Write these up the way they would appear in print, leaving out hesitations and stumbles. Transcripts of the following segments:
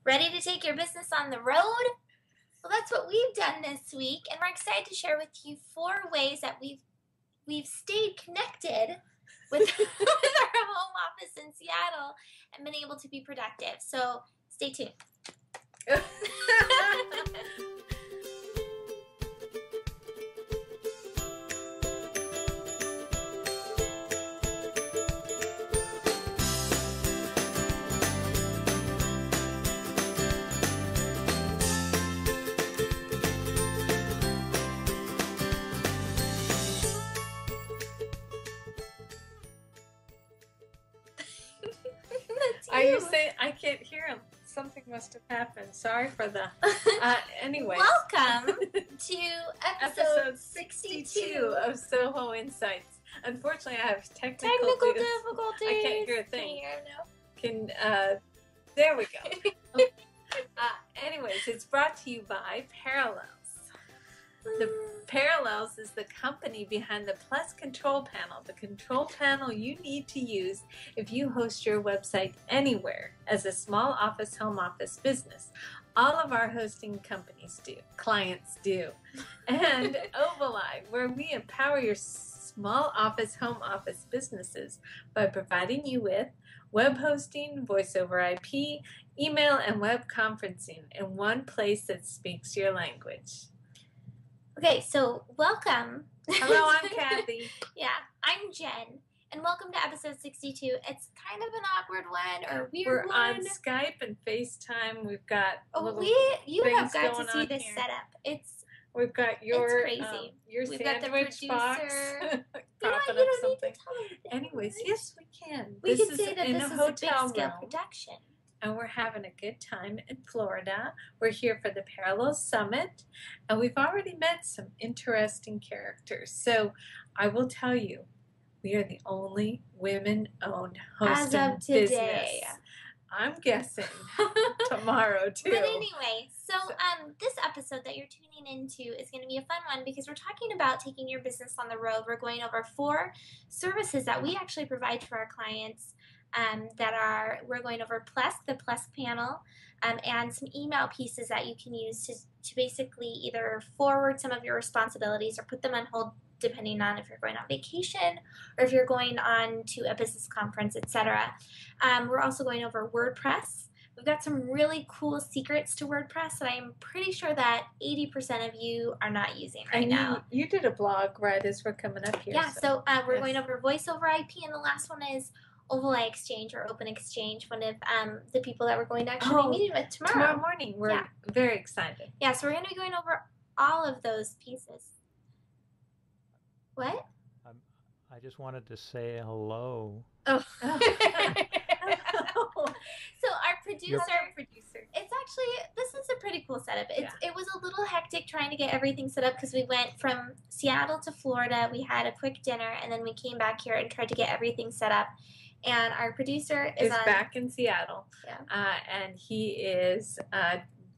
Ready to take your business on the road? Well, that's what we've done this week, and we're excited to share with you 4 ways that we've stayed connected with, with our home office in Seattle and been able to be productive. So stay tuned. Are you saying I can't hear him? Something must have happened. Sorry for the. Anyway. Welcome to episode 62 of Soho Insights. Unfortunately, I have technical difficulties. I can't hear a thing. Can There we go. Anyways, it's brought to you by Parallels. The Parallels is the company behind the Plus Control Panel, the control panel you need to use if you host your website anywhere as a small office, home office business. All of our hosting companies do, clients do. And Ovali, where we empower your small office, home office businesses by providing you with web hosting, voice over IP, email, and web conferencing in one place that speaks your language. Okay, so welcome. Hello, I'm Kathy. Yeah, I'm Jen, and welcome to episode 62. It's kind of an awkward one or weird We're one. on Skype and FaceTime. We've got you have things got to going see on this here. setup. We've got your crazy. Your We've got the sandwich box. producer. Propping up you don't something. need to tell them. Anyways, yes, we can. We This could is say that in this a is hotel a big scale room. production. And we're having a good time in Florida. We're here for the Parallels Summit, and we've already met some interesting characters. So I will tell you, we are the only women-owned hosting As of today. business. I'm guessing tomorrow too. But anyway, so this episode that you're tuning into is going to be a fun one because we're talking about taking your business on the road. We're going over 4 services that we actually provide for our clients. We're going over the Plus panel, and some email pieces that you can use to basically either forward some of your responsibilities or put them on hold depending on if you're going on vacation or if you're going on to a business conference, etc. We're also going over WordPress. We've got some really cool secrets to WordPress that I'm pretty sure that 80% of you are not using right now. You did a blog right as we're coming up here. Yeah, so we're going over voice over IP, and the last one is Ovali Exchange or Open Exchange, one of the people that we're going to actually be meeting with tomorrow. Tomorrow morning. We're very excited. Yeah, so we're going to be going over all of those pieces. What? I just wanted to say hello. Oh. So our producer, it's actually, this is a pretty cool setup. It was a little hectic trying to get everything set up because we went from Seattle to Florida. We had a quick dinner, and then we came back here and tried to get everything set up. And our producer is back in Seattle, and he is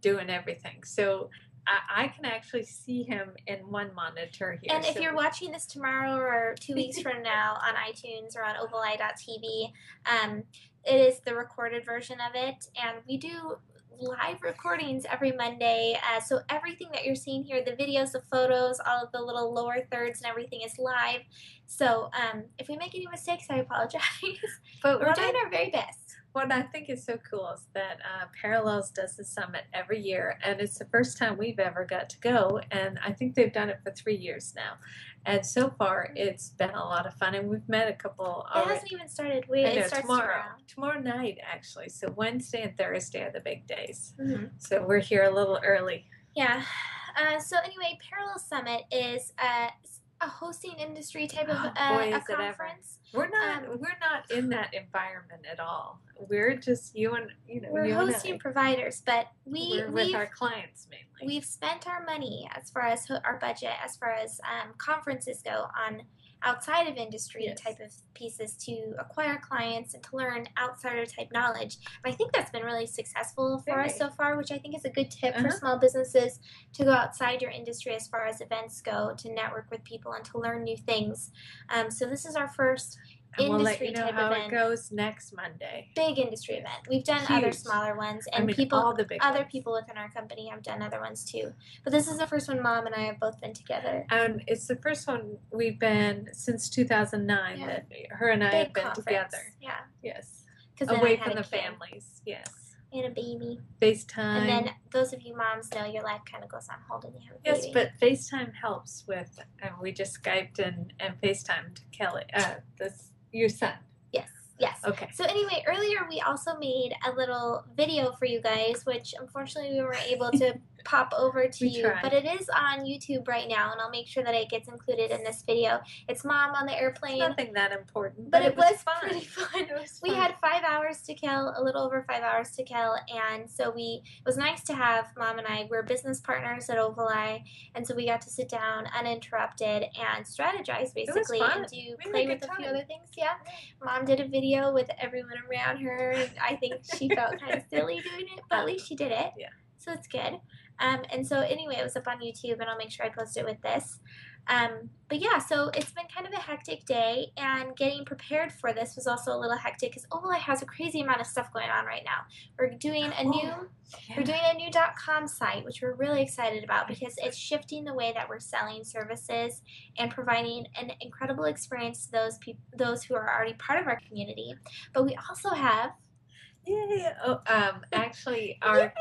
doing everything. So I can actually see him in one monitor here. And if you're watching this tomorrow or 2 weeks from now on iTunes or on ovali.tv, it is the recorded version of it. And we do live recordings every Monday. So everything that you're seeing here, the videos, the photos, all of the little lower thirds and everything is live. So if we make any mistakes, I apologize. But we're doing our very best. What I think is so cool is that Parallels does the summit every year, and it's the first time we've ever got to go, and I think they've done it for 3 years now. And so far, it's been a lot of fun, and we've met a couple already. It hasn't even started. It starts tomorrow. Tomorrow night, actually. So Wednesday and Thursday are the big days. Mm-hmm. So we're here a little early. Yeah. So anyway, Parallels Summit is a hosting industry type of a conference. We're not in that environment at all. We're just we're hosting providers, but we're with our clients mainly. We've spent our money as far as our budget, as far as conferences go, on outside of industry type of pieces to acquire clients and to learn outsider type knowledge. And I think that's been really successful for us so far, which I think is a good tip for small businesses to go outside your industry as far as events go, to network with people and to learn new things. So this is our first And we'll let industry you know type how event. it goes next Monday. Big industry event. We've done other Huge. smaller ones, I and mean, people, all the big other ones. people within our company have done other ones too. But this is the first one Mom and I have both been together. And it's the first one we've been since 2009 Yeah. that her and I Big have been conference. together. Yeah. Yes. 'Cause then I Away had from a the kid. families. Yes. And a baby. FaceTime. And then those of you moms know your life kind of goes on hold and you have a baby. Yes, but FaceTime helps with, we just Skyped and FaceTimed Kelly, your son. Yes. Okay. So anyway, earlier we also made a little video for you guys, which unfortunately we weren't able to pop over to We you, tried. but it is on YouTube right now, and I'll make sure that it gets included in this video. It's Mom on the airplane. It's nothing that important, But it was fun. pretty fun. It was We fun. had 5 hours to kill, a little over 5 hours to kill, and so it was nice to have Mom and I. We're business partners at Ovaleye, and so we got to sit down uninterrupted and strategize basically fun. and We had a play good with a few time. other things. Yeah. Mom did a video with everyone around her, and I think she felt kind of silly doing it, but at least she did it. Yeah. So it's good. And so anyway, it was up on YouTube, and I'll make sure I post it with this. But yeah, so it's been kind of a hectic day, and getting prepared for this was also a little hectic because Ovaleye has a crazy amount of stuff going on right now. We're doing a new .com site, which we're really excited about because it's shifting the way that we're selling services and providing an incredible experience to those who are already part of our community. But we also have Actually, our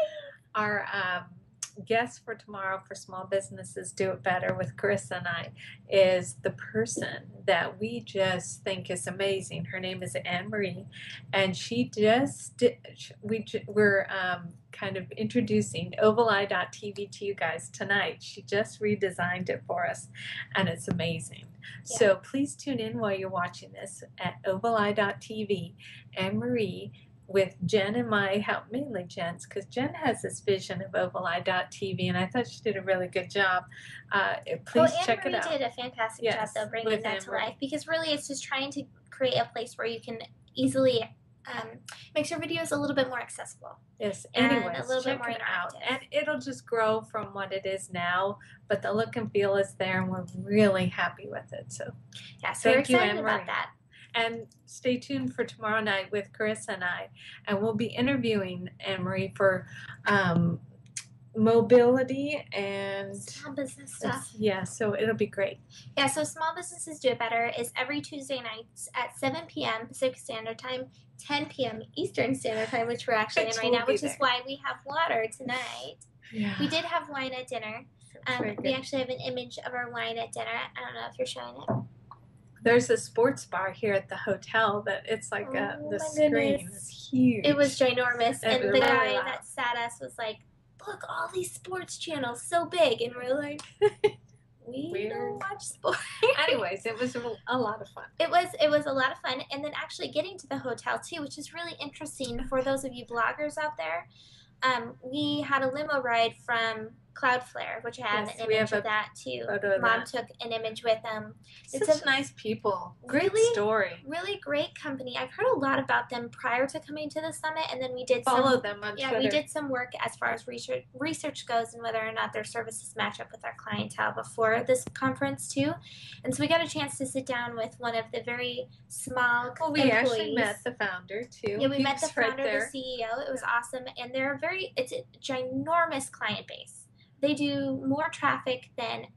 guest for tomorrow for Small Businesses Do It Better with Carissa and I is the person that we just think is amazing. Her name is Anne Marie, and she we're kind of introducing Ovaleye.tv to you guys tonight. She just redesigned it for us, and it's amazing. Yeah. So please tune in while you're watching this at Ovaleye.tv. Anne Marie with Jen and my help, mainly Jen's, because Jen has this vision of Ovaleye.tv, and I thought she did a really good job. Please check it out. Anne Marie did a fantastic job, though, bringing that to life, because really it's just trying to create a place where you can easily make your videos a little bit more accessible. Yes, and anyways, a little bit check more it out. interactive. And it'll just grow from what it is now, but the look and feel is there, and we're really happy with it. So yeah, so we're thank you, excited Anne about Marie. that. And stay tuned for tomorrow night with Carissa and I, and we'll be interviewing Anne Marie for mobility and Small business stuff. Yeah, so it'll be great. Yeah, so Small Businesses Do It Better is every Tuesday nights at 7 p.m. Pacific Standard Time, 10 p.m. Eastern Standard Time, which we're actually in right now, which is why we have water tonight. Yeah. We did have wine at dinner. We actually have an image of our wine at dinner. I don't know if you're showing it. There's a sports bar here at the hotel that it's like the screen is huge. It was ginormous, and the really guy loud. that sat us was like, "Look, all these sports channels, so big," and we're like, "We don't watch sports." Anyways, it was a lot of fun. It was a lot of fun, and then actually getting to the hotel too, which is really interesting for those of you bloggers out there. We had a limo ride from Cloudflare, which I have an image of that too. Mom took an image with them. Such nice people. Great story. Really great company. I've heard a lot about them prior to coming to the summit, and then we did follow them on Twitter. Yeah, we did some work as far as research goes and whether or not their services match up with our clientele before this conference too. And so we got a chance to sit down with one of the very small we employees. Actually met the founder too. Yeah, we met the founder, the CEO. It was awesome, and it's a ginormous client base. They do more traffic than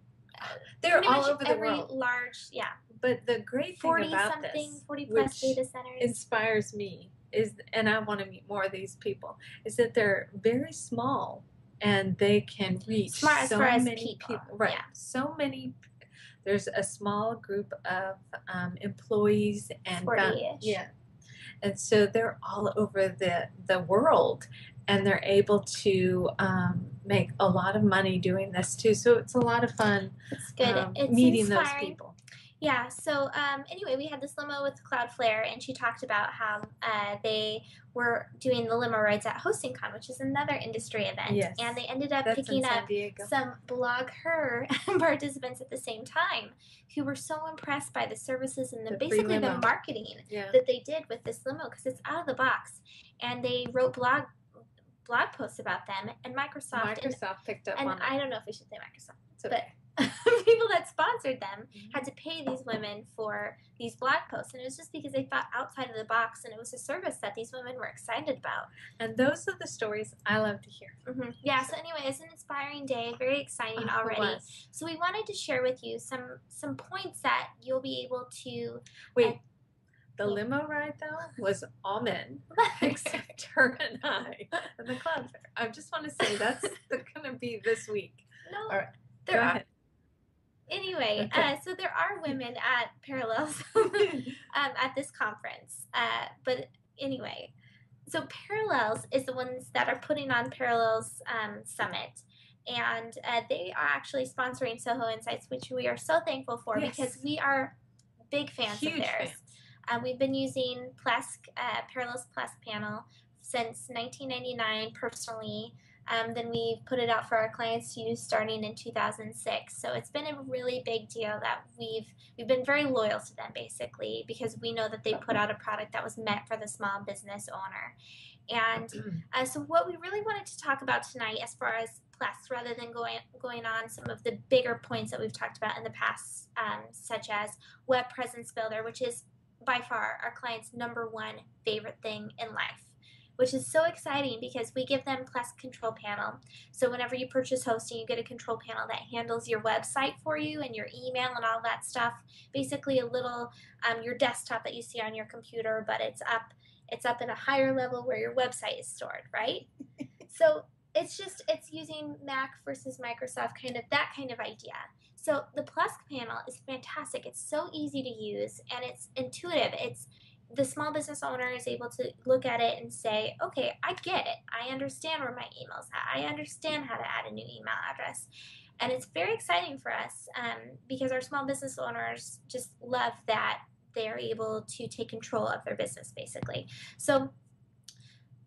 they're all over the every world. Large, yeah. But the great thing about this, 40 plus data centers, inspires me and I want to meet more of these people, is that they're very small and they can reach so many people. Right. Yeah. So many. There's a small group of employees and 40-ish. Yeah. And so they're all over the world, and they're able to make a lot of money doing this too. So it's a lot of fun. It's good. It's meeting inspiring. Those people. Yeah. So anyway, we had this limo with Cloudflare, and she talked about how they were doing the limo rides at HostingCon, which is another industry event. Yes. And they ended up picking up some Blog Her participants at the same time who were so impressed by the services and basically the marketing that they did with this limo, because it's out of the box. And they wrote blog posts about them, and Microsoft picked up and on it. I don't know if we should say Microsoft. but people that sponsored them had to pay these women for these blog posts, and it was just because they thought outside of the box, and it was a service that these women were excited about. And those are the stories I love to hear. Yeah, so anyway, it's an inspiring day, very exciting already. So we wanted to share with you some points that you'll be able to... Wait, the limo ride, though, was all men, except her and I, and the cloud fair. I just want to say that's going to be this week. No, all right, there go are. ahead. Anyway, so there are women at Parallels at this conference. But anyway, so Parallels is the ones that are putting on Parallels Summit. And they are actually sponsoring Soho Insights, which we are so thankful for because we are big fans of theirs. We've been using Plesk, Parallels Plesk panel since 1999 personally. Then we put it out for our clients to use starting in 2006. So it's been a really big deal that we've been very loyal to them basically because we know that they put out a product that was meant for the small business owner. And so what we really wanted to talk about tonight as far as Plesk, rather than going on some of the bigger points that we've talked about in the past, such as Web Presence Builder, which is by far our client's #1 favorite thing in life, which is so exciting because we give them Plesk Control Panel. So whenever you purchase hosting, you get a control panel that handles your website for you and your email and all that stuff. Basically a little, your desktop that you see on your computer, but it's up in a higher level where your website is stored, right? So it's using Mac versus Microsoft, that kind of idea. So the Plesk panel is fantastic. It's so easy to use and it's intuitive. The small business owner is able to look at it and say, okay, I get it. I understand where my email's at. I understand how to add a new email address. And it's very exciting for us because our small business owners just love that they're able to take control of their business, basically. So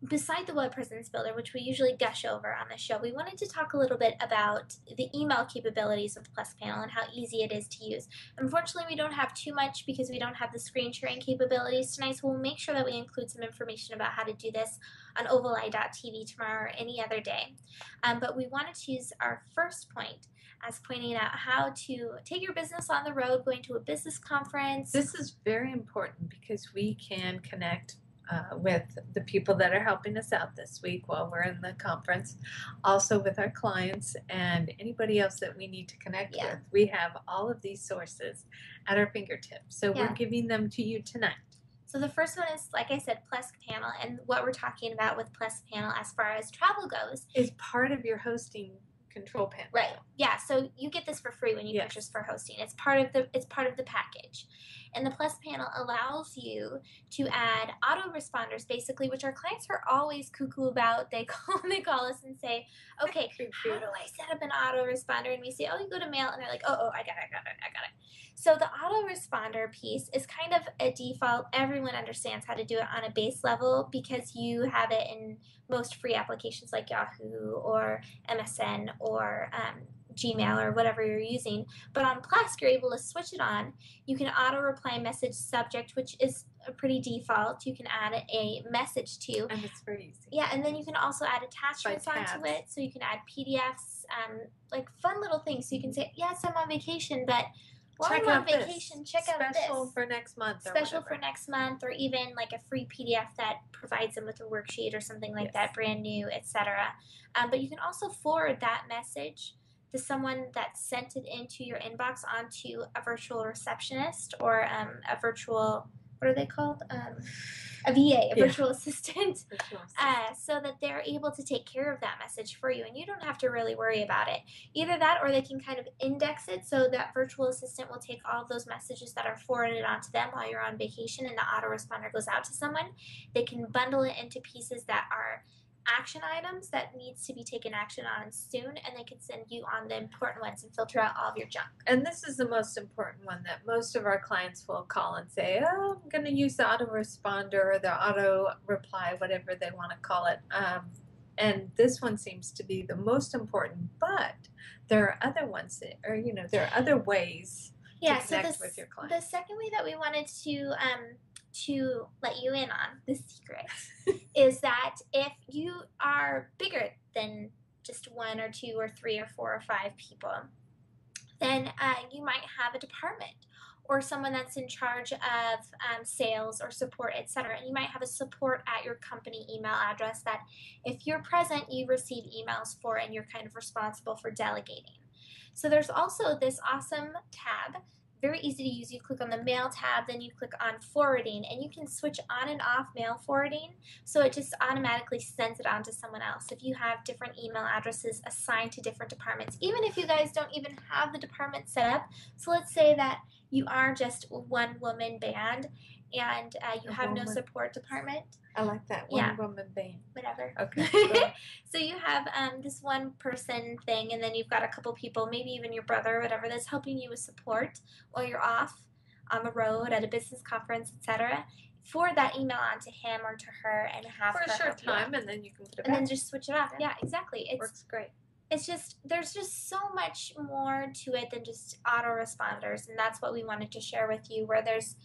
beside the Web Presence Builder, which we usually gush over on the show, we wanted to talk a little bit about the email capabilities of the Plesk panel and how easy it is to use. Unfortunately, we don't have too much because we don't have the screen sharing capabilities tonight, so we'll make sure that we include some information about how to do this on ovaleye.tv tomorrow or any other day. But we wanted to use our first point as pointing out how to take your business on the road, going to a business conference. This is very important because we can connect with the people that are helping us out this week while we're in the conference, also with our clients and anybody else that we need to connect with. We have all of these sources at our fingertips, so we're giving them to you tonight. So the first one is, like I said, Plesk panel, and what we're talking about with Plesk panel as far as travel goes is part of your hosting control panel. Right. Yeah. So you get this for free when you purchase for hosting. It's part of the package. And the Plesk panel allows you to add autoresponders, basically, which our clients are always cuckoo about. They call us and say, okay, how do I set up an autoresponder? And we say, oh, you go to mail. And they're like, oh, I got it. So the autoresponder piece is kind of a default. Everyone understands how to do it on a base level because you have it in most free applications like Yahoo or MSN or Gmail or whatever you're using. But on Plesk, you're able to switch it on. You can auto-reply message subject, which is a pretty default. You can add a message to. And it's very easy. Yeah, and then you can also add attachments onto it. So you can add PDFs, like fun little things. So you can say, yes, I'm on vacation, but while I'm on vacation, check out this. Special for next month. Special for next month, or even like a free PDF that provides them with a worksheet or something like that, brand new, etc. But you can also forward that message to someone that sent it into your inbox onto a virtual receptionist or a virtual, what are they called? A VA, a virtual assistant, so that they're able to take care of that message for you, and you don't have to really worry about it. Either that, or they can kind of index it so that virtual assistant will take all of those messages that are forwarded onto them while you're on vacation and the autoresponder goes out to someone. They can bundle it into pieces that are action items that needs to be taken action on soon, and they can send you on the important ones and filter out all of your junk. And this is the most important one that most of our clients will call and say, oh, I'm going to use the autoresponder or the auto reply, whatever they want to call it. And this one seems to be the most important, but there are other ones that are, there are other ways to connect with your clients. The second way that we wanted to let you in on, the secret, is that if you are bigger than just 1 or 2 or 3 or 4 or 5 people, then you might have a department or someone that's in charge of sales or support, etc. And you might have a support at your company email address that if you're present, you receive emails for and you're kind of responsible for delegating. So there's also this awesome tab, very easy to use. You click on the mail tab, then you click on forwarding, and you can switch on and off mail forwarding, so it just automatically sends it on to someone else. If you have different email addresses assigned to different departments, even if you guys don't even have the department set up. So let's say that you are just a one-woman band and you have no support department. I like that. Yeah. One-woman band. Whatever. Okay. So you have this one person thing, and then you've got a couple people, maybe even your brother or whatever, that's helping you with support while you're off on the road at a business conference, etc. Forward that email on to him or to her and have for her a short help you out. time, and then you can put it And back. then just switch it off. Yeah, exactly. It works great. It's just, there's just so much more to it than just autoresponders, and that's what we wanted to share with you, where there's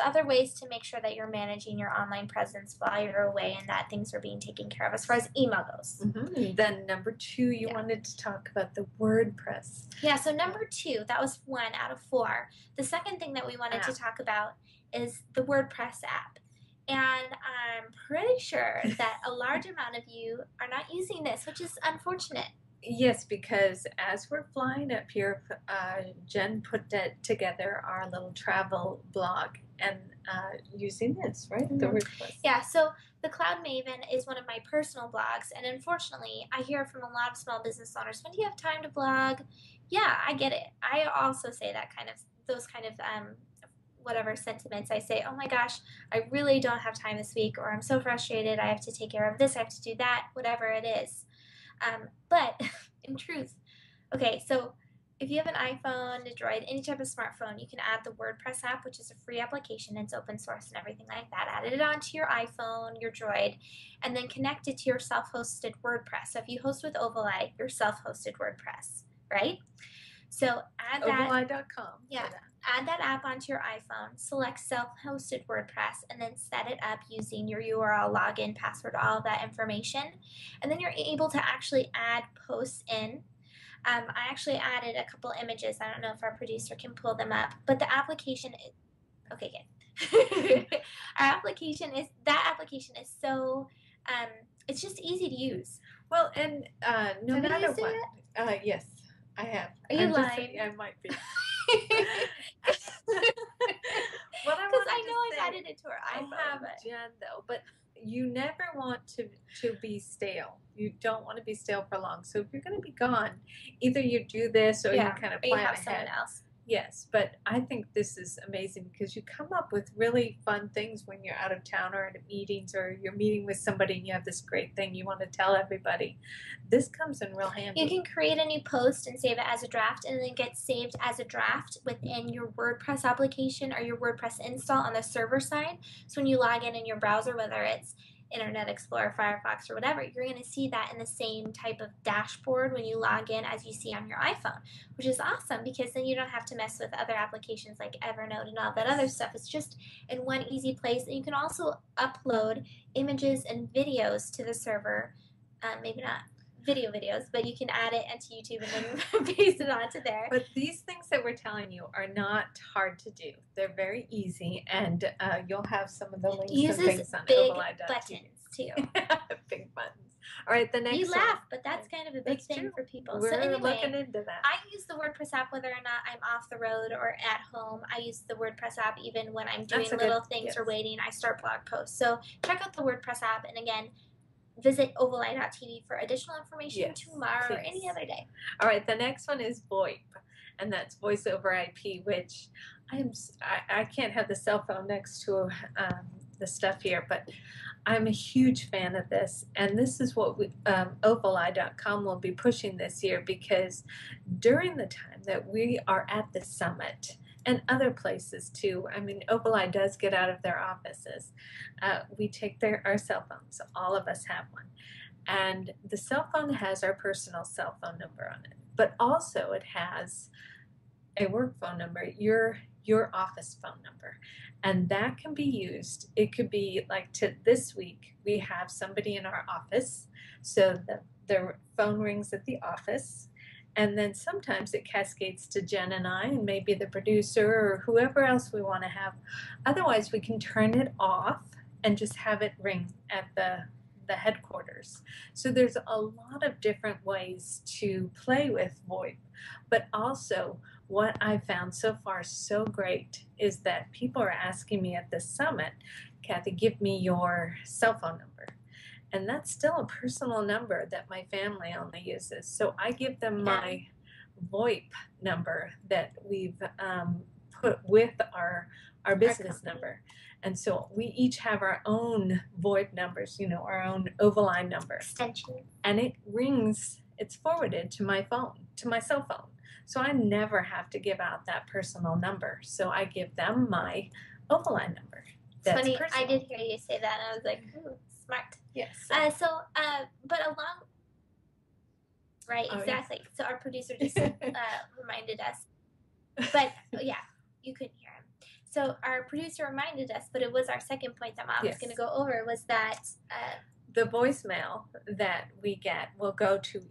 other ways to make sure that you're managing your online presence while you're away and that things are being taken care of as far as email goes. Mm-hmm. Then number 2, you wanted to talk about the WordPress. Yeah, so number 2, that was 1 out of 4. The second thing that we wanted to talk about is the WordPress app. And I'm pretty sure that a large amount of you are not using this, which is unfortunate. Yes, because as we're flying up here, Jen put together our little travel blog and using this, right? Mm-hmm. The WordPress. Yeah, so the Cloud Maven is one of my personal blogs, and unfortunately, I hear from a lot of small business owners, when do you have time to blog? Yeah, I get it. I also say those kind of whatever sentiments. I say, oh my gosh, I really don't have time this week, or I'm so frustrated, I have to take care of this, I have to do that, whatever it is. But in truth, okay, so if you have an iPhone, Android, any type of smartphone, you can add the WordPress app, which is a free application. It's open source and everything like that. Add it onto your iPhone, your Droid, and then connect it to your self-hosted WordPress. So if you host with Ovalite, your self-hosted WordPress, right? So add that. Ovalite.com. Yeah. Add that app onto your iPhone, select self-hosted WordPress, and then set it up using your URL, login, password, all of that information. And then you're able to actually add posts in. I actually added a couple images. I don't know if our producer can pull them up, but the application is, okay, good. That application is so, it's just easy to use. Well, and no Have you matter used what. Yes, I have. Are you lying? I might be. Because I know I've added it to our iPhone. I have Jen though, but you never want to be stale. You don't want to be stale for long. So if you're going to be gone, either you do this or you kind of plan or you have ahead. someone else. Yes, but I think this is amazing because you come up with really fun things when you're out of town or at meetings or you're meeting with somebody and you have this great thing you want to tell everybody. This comes in real handy. You can create a new post and save it as a draft, and then it gets saved as a draft within your WordPress application or your WordPress install on the server side. So when you log in your browser, whether it's Internet Explorer, Firefox, or whatever, you're going to see that in the same type of dashboard when you log in as you see on your iPhone, which is awesome because then you don't have to mess with other applications like Evernote and all that other stuff. It's just in one easy place. And you can also upload images and videos to the server, maybe not videos, but you can add it into YouTube and then paste it onto there. But these things that we're telling you are not hard to do. They're very easy, and you'll have some of the links and things on big Ovalite.tv. buttons too. Big buttons. All right, the next You one. laugh, but that's kind of a big That's thing true. for people. We're so anyway, looking into that. I use the WordPress app whether or not I'm off the road or at home. I use the WordPress app even when I'm doing That's a little good- things yes. or waiting. I start blog posts. So check out the WordPress app, and again, visit ovalite.tv for additional information Yes, tomorrow or please. any other day. All right, the next one is VoIP, and that's Voice over IP, which I can't have the cell phone next to the stuff here, but I'm a huge fan of this, and this is what Ovalite.com will be pushing this year because during the time that we are at the summit, and other places too. I mean, Ovalite does get out of their offices. We take our cell phones. All of us have one. And the cell phone has our personal cell phone number on it. But also it has a work phone number, your office phone number. And that can be used. It could be like this week, we have somebody in our office. So the phone rings at the office. And then sometimes it cascades to Jen and I, and maybe the producer or whoever else we want to have. Otherwise, we can turn it off and just have it ring at the headquarters. So there's a lot of different ways to play with VoIP, but also what I found so far so great is that people are asking me at the summit, Kathy, give me your cell phone number. And that's still a personal number that my family only uses. So I give them my VoIP number that we've put with our business number. And so we each have our own VoIP numbers, our own Ovaline number. Extension. And it rings, it's forwarded to my phone, to my cell phone. So I never have to give out that personal number. So I give them my Ovaline number. That's funny. Personal. I did hear you say that, and I was like, ooh, smart. Yes. But along, right, exactly. Yeah. So our producer just reminded us. But, yeah, you couldn't hear him. So our producer reminded us, but it was our second point that Mom was going to go over, was that the voicemail that we get will go to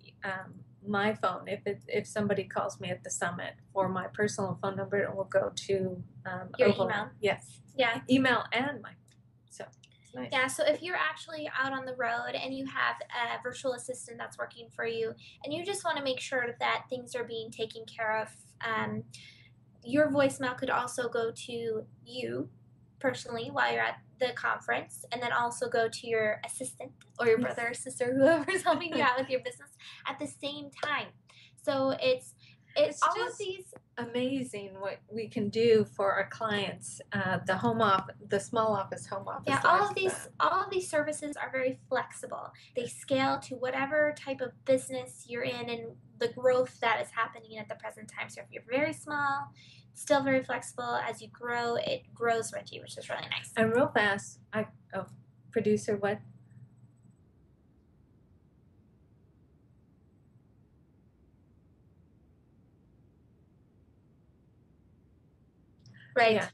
my phone. If somebody calls me at the summit for my personal phone number, it will go to your email. Yes. Yeah. Email and my phone. So it's nice. Yeah. So if you're actually out on the road and you have a virtual assistant that's working for you, and you just want to make sure that things are being taken care of, your voicemail could also go to you personally while you're at the conference, and then also go to your assistant or your brother or sister, whoever's helping you out with your business at the same time. So it's all just of these amazing what we can do for our clients. The home office, the small office, home office. Yeah, all of these services are very flexible. They scale to whatever type of business you're in and the growth that is happening at the present time. So if you're very small, still very flexible. As you grow, it grows with you, which is really nice. And real fast, producer, what? Right. Yeah.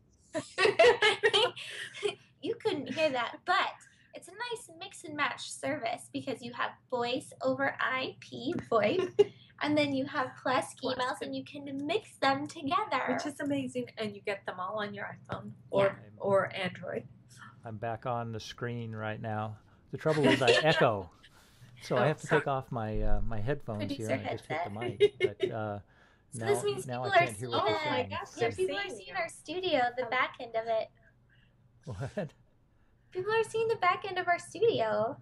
You couldn't hear that, but it's a nice mix and match service because you have voice over IP, VoIP, and then you have plus emails, and you can mix them together. Which is amazing, and you get them all on your iPhone or Android. I'm back on the screen right now. The trouble is I echo, so I have to take off my my headphones Producer here and just hit the headset. mic. But So this means now people I are can't hear seeing what you're it. saying. Yeah, people are seeing our studio, the back end of it. What? People are seeing the back end of our studio.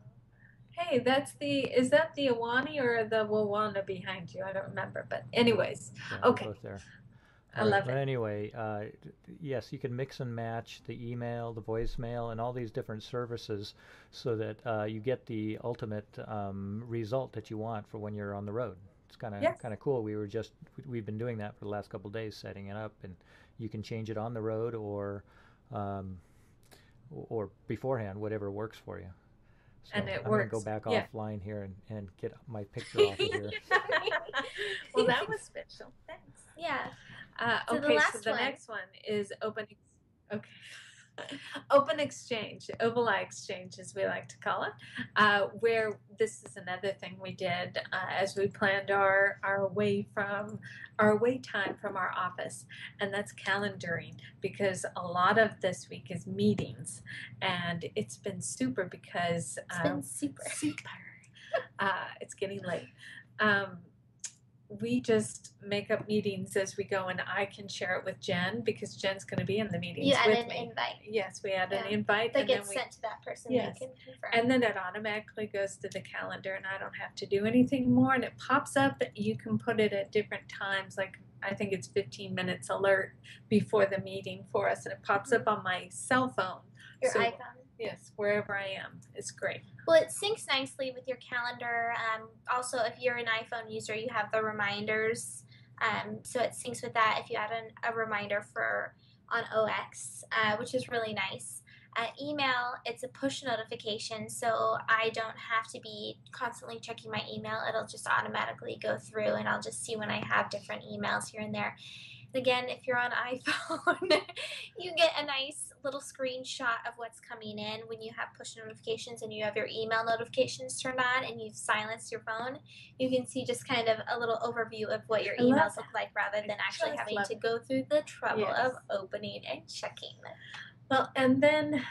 Hey, is that the Awani or the Wawana behind you? I don't remember, but anyways, Yeah, okay. both there. I love But it. anyway, yes, you can mix and match the email, the voicemail, and all these different services so that you get the ultimate result that you want for when you're on the road. It's kind of cool. We've been doing that for the last couple of days, setting it up, and you can change it on the road or beforehand, whatever works for you. So And it I'm works. going to go back Yeah. offline here and get my picture off of here. Well, that was special. Thanks. Yeah. So the last the one. next one is Open Exchange, Ovali Exchange, as we like to call it, where this is another thing we did as we planned our wait time from our office, and that's calendaring, because a lot of this week is meetings, and it's been super because It's been super. It's getting late. We just make up meetings as we go, and I can share it with Jen because Jen's going to be in the meetings You add with an me. invite. Yes, we add an invite, That and gets then sent to that person. Yes. They can confirm. and then it automatically goes to the calendar, and I don't have to do anything more. And it pops up that you can put it at different times, like I think it's 15 minutes alert before the meeting for us, and it pops up on my cell phone. Your So, iPhone. Yes, wherever I am, it's great. Well, it syncs nicely with your calendar. Also, if you're an iPhone user, you have the reminders. So it syncs with that if you add a reminder on OX, which is really nice. Email, it's a push notification, so I don't have to be constantly checking my email. It'll just automatically go through, and I'll just see when I have different emails here and there. Again, if you're on iPhone, you get a nice little screenshot of what's coming in when you have push notifications and you have your email notifications turned on and you've silenced your phone. You can see just kind of a little overview of what your I love emails that. look like rather than actually just having love to it. go through the trouble Yes. of opening and checking. Well, and then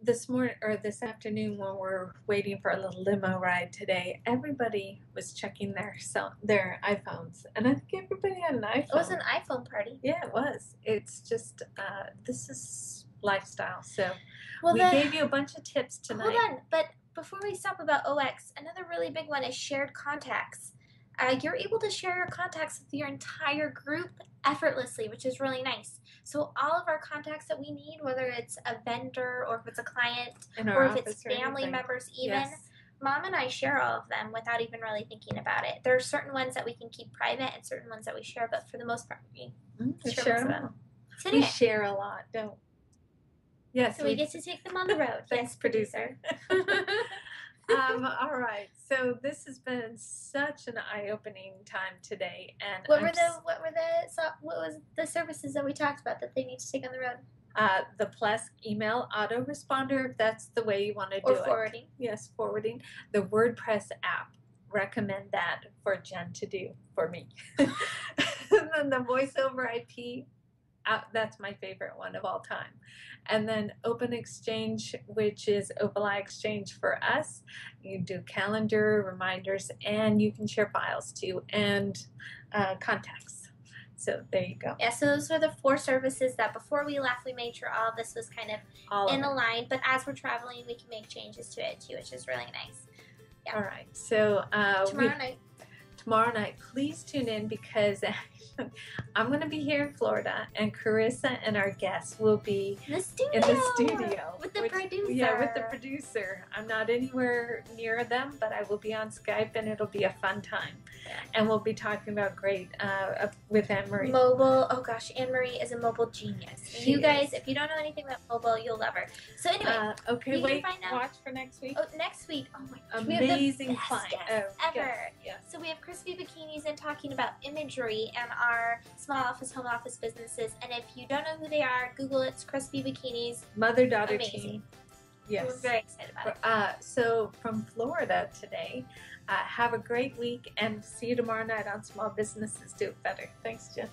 this morning or this afternoon, when we're waiting for a little limo ride today, everybody was checking their iPhones, and I think everybody had an iPhone. It was an iPhone party. Yeah, it was. It's just this is lifestyle. So Well, we gave you a bunch of tips tonight. hold on, but before we stop about OX, another really big one is shared contacts. You're able to share your contacts with your entire group effortlessly, which is really nice. So all of our contacts that we need, whether it's a vendor or if it's a client In or our if it's office or family anything. members even, Yes. Mom and I share all of them without even really thinking about it. There are certain ones that we can keep private and certain ones that we share, but for the most part, we We share share most of them them. all. So We anyway, share a lot, don't we? Yes. so we get to take them on the road. Thanks, Yes, producer. All right. So this has been such an eye-opening time today, and What was the services that we talked about that they need to take on the road? The Plus email autoresponder, if that's the way you want to do Or it. forwarding. Yes, forwarding. The WordPress app. Recommend that for Jen to do for me. And then the voice over IP. That's my favorite one of all time. And then Open Exchange, which is Opali Exchange for us. You do calendar, reminders, and you can share files too, and contacts. So there you go. Yeah, so those are the 4 services that before we left, we made sure all of this was kind of All in of a it. line. But as we're traveling, we can make changes to it too, which is really nice. All right. So Tomorrow night. please tune in because I'm going to be here in Florida, and Carissa and our guests will be The studio. in the studio With the which- producer. Yeah, with the producer. I'm not anywhere near them, but I will be on Skype, and it'll be a fun time. Yeah. And we'll be talking about with Anne Marie. Mobile. Oh gosh, Anne Marie is a mobile genius. She You guys, is. if you don't know anything about mobile, you'll love her. So anyway, Okay, you can wait. find out- Watch for next week. next week, oh my gosh, we have the Amazing best client. guests ever. Yes. So we have Crispy Bikinis and talking about imagery and our small office, home office businesses. And if you don't know who they are, Google it. It's Crispy Bikinis. Mother-daughter Amazing. team. We're Yes. very excited about it. So from Florida today, have a great week, and see you tomorrow night on Small Businesses Do It Better. Thanks, Jen.